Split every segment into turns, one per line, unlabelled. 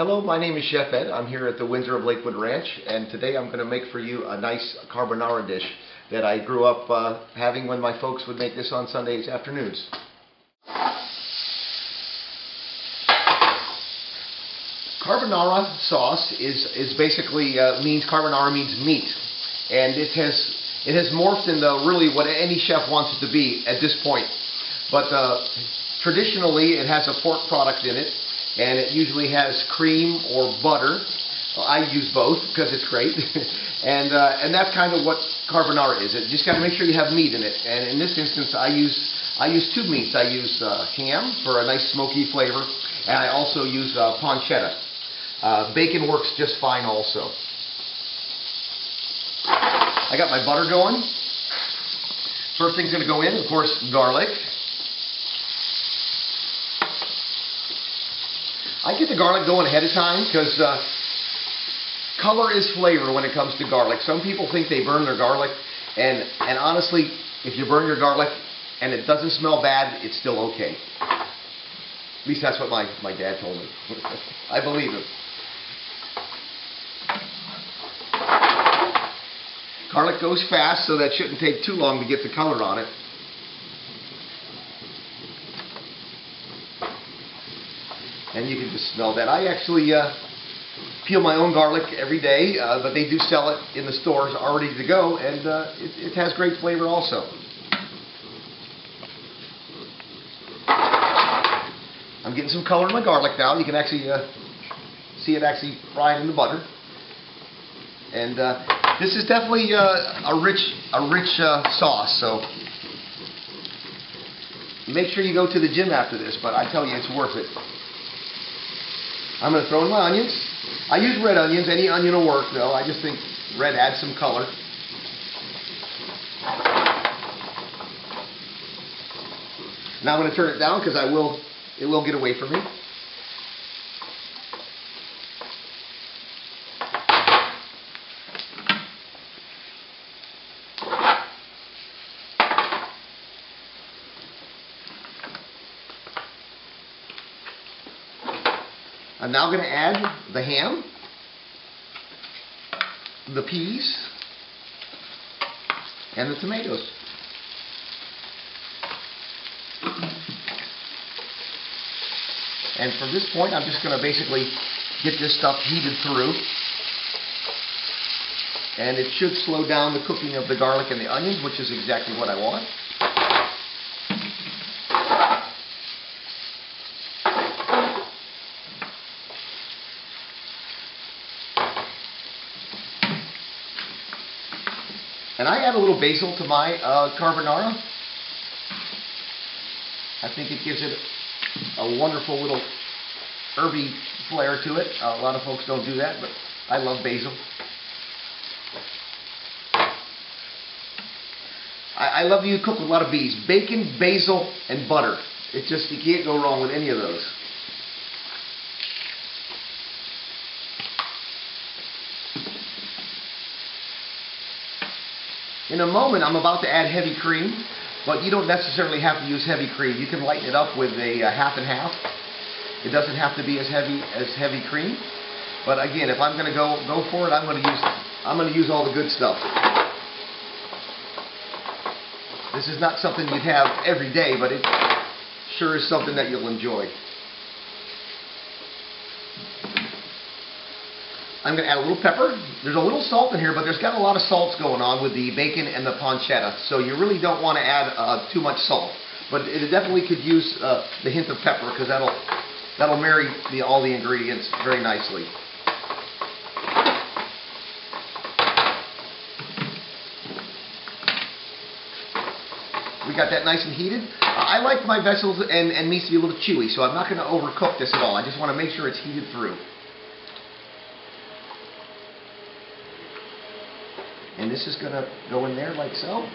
Hello, my name is Chef Ed. I'm here at the Windsor of Lakewood Ranch, and today I'm going to make for you a nice carbonara dish that I grew up having when my folks would make this on Sundays afternoons. Carbonara sauce is basically carbonara means meat, and it has morphed into really what any chef wants it to be at this point. But traditionally, it has a pork product in it. And it usually has cream or butter. Well, I use both because it's great. and that's kind of what carbonara is. You just got to make sure you have meat in it. And in this instance, I use two meats. I use ham for a nice smoky flavor, and I also use pancetta. Bacon works just fine also. I got my butter going. First thing's going to go in, of course, garlic. I get the garlic going ahead of time because color is flavor when it comes to garlic. Some people think they burn their garlic, and honestly, if you burn your garlic and it doesn't smell bad, it's still okay. At least that's what my dad told me. I believe him. Garlic goes fast, so that shouldn't take too long to get the color on it. And you can just smell that. I actually peel my own garlic every day, but they do sell it in the stores already to go, and it has great flavor also. I'm getting some color in my garlic now. You can actually see it actually frying in the butter. And this is definitely a rich sauce, so make sure you go to the gym after this, but I tell you, it's worth it. I'm going to throw in my onions. I use red onions. Any onion will work, though. I just think red adds some color. Now I'm going to turn it down because it will get away from me. I'm now going to add the ham, the peas, and the tomatoes. And from this point, I'm just going to basically get this stuff heated through. And it should slow down the cooking of the garlic and the onions, which is exactly what I want. And I add a little basil to my carbonara. I think it gives it a wonderful little herby flair to it. A lot of folks don't do that, but I love basil. I love to cook with a lot of bees. Bacon, basil, and butter. You can't go wrong with any of those. In a moment, I'm about to add heavy cream, but you don't necessarily have to use heavy cream. You can lighten it up with a half and half. It doesn't have to be as heavy cream. But again, if I'm going to go for it, I'm going to use all the good stuff. This is not something you'd have every day, but it sure is something that you'll enjoy. I'm going to add a little pepper. There's a little salt in here, but there's got a lot of salts going on with the bacon and the pancetta, so you really don't want to add too much salt. But it definitely could use the hint of pepper, because that'll marry all the ingredients very nicely. We got that nice and heated. I like my vegetables and meats to be a little chewy, so I'm not going to overcook this at all. I just want to make sure it's heated through. And this is going to go in there like so.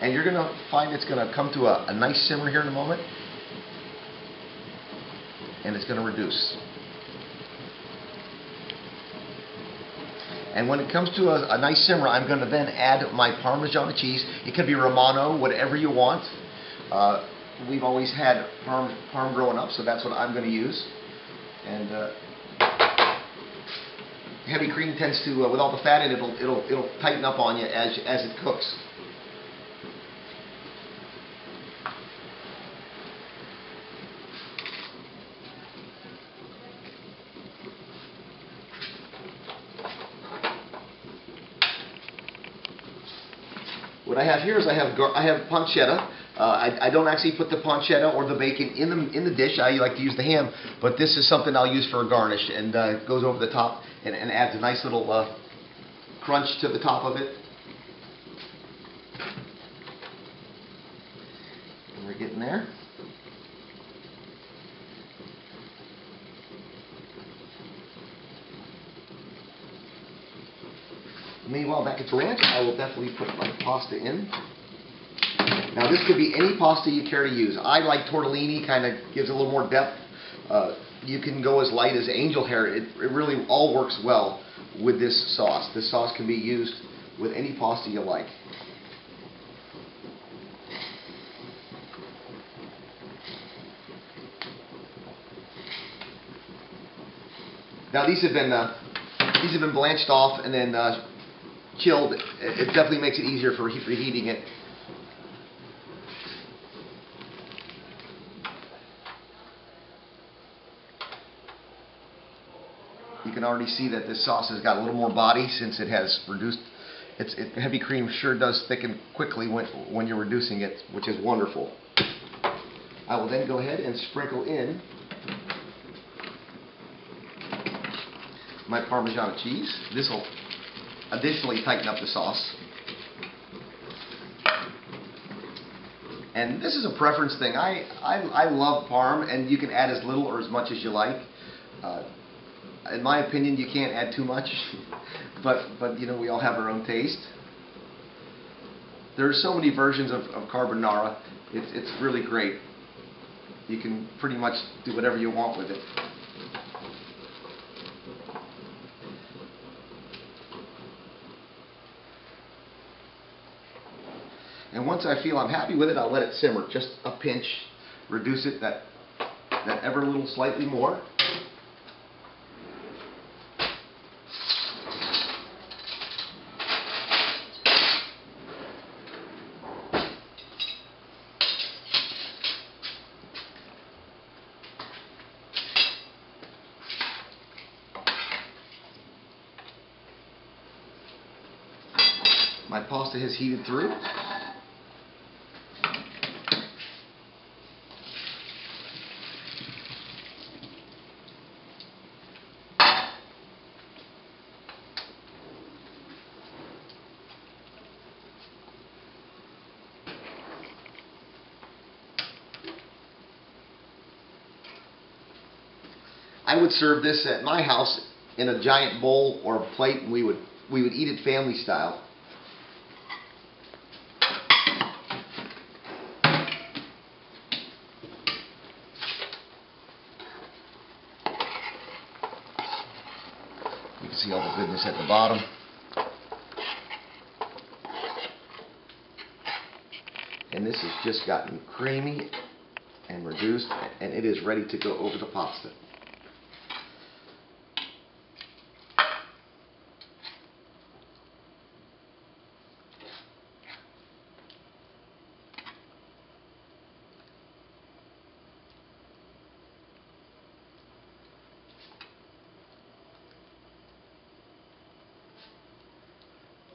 And you're going to find it's going to come to a nice simmer here in a moment. And it's going to reduce. And when it comes to a nice simmer, I'm going to then add my Parmesan cheese. It could be Romano, whatever you want. we've always had parm growing up, so that's what I'm going to use. And heavy cream tends to, with all the fat in it, it'll tighten up on you as it cooks. What I have here is I have pancetta. I don't actually put the pancetta or the bacon in the dish. I like to use the ham, but this is something I'll use for a garnish, and it goes over the top and adds a nice little crunch to the top of it. And we're getting there. Meanwhile, back at the ranch, I will definitely put my pasta in. Now, this could be any pasta you care to use. I like tortellini, kind of gives a little more depth. You can go as light as angel hair. It really all works well with this sauce. This sauce can be used with any pasta you like. Now, these have been blanched off and then chilled. It definitely makes it easier for reheating it. You can already see that this sauce has got a little more body since it has reduced. Heavy cream sure does thicken quickly when you're reducing it, which is wonderful. I will then go ahead and sprinkle in my Parmesan cheese. This will additionally tighten up the sauce. And this is a preference thing. I love parm, and you can add as little or as much as you like. In my opinion, you can't add too much, but you know, we all have our own taste. There are so many versions of carbonara. It's really great. You can pretty much do whatever you want with it. And once I feel I'm happy with it, I'll let it simmer just a pinch, reduce it that ever little slightly more. My pasta has heated through. I would serve this at my house in a giant bowl or a plate, and we would eat it family style. You can see all the goodness at the bottom. And this has just gotten creamy and reduced, and it is ready to go over the pasta.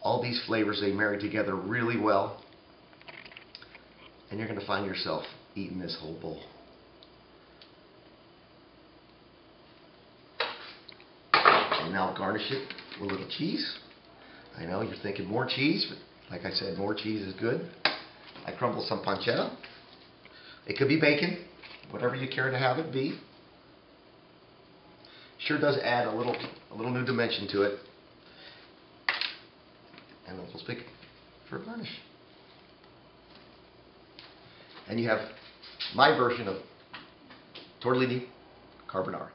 All these flavors, they marry together really well, and you're going to find yourself eating this whole bowl. And now garnish it with a little cheese. I know you're thinking more cheese, but like I said, more cheese is good. I crumble some pancetta. It could be bacon, whatever you care to have it be. Sure does add a little new dimension to it. And a little stick for a garnish. And you have my version of tortellini carbonara.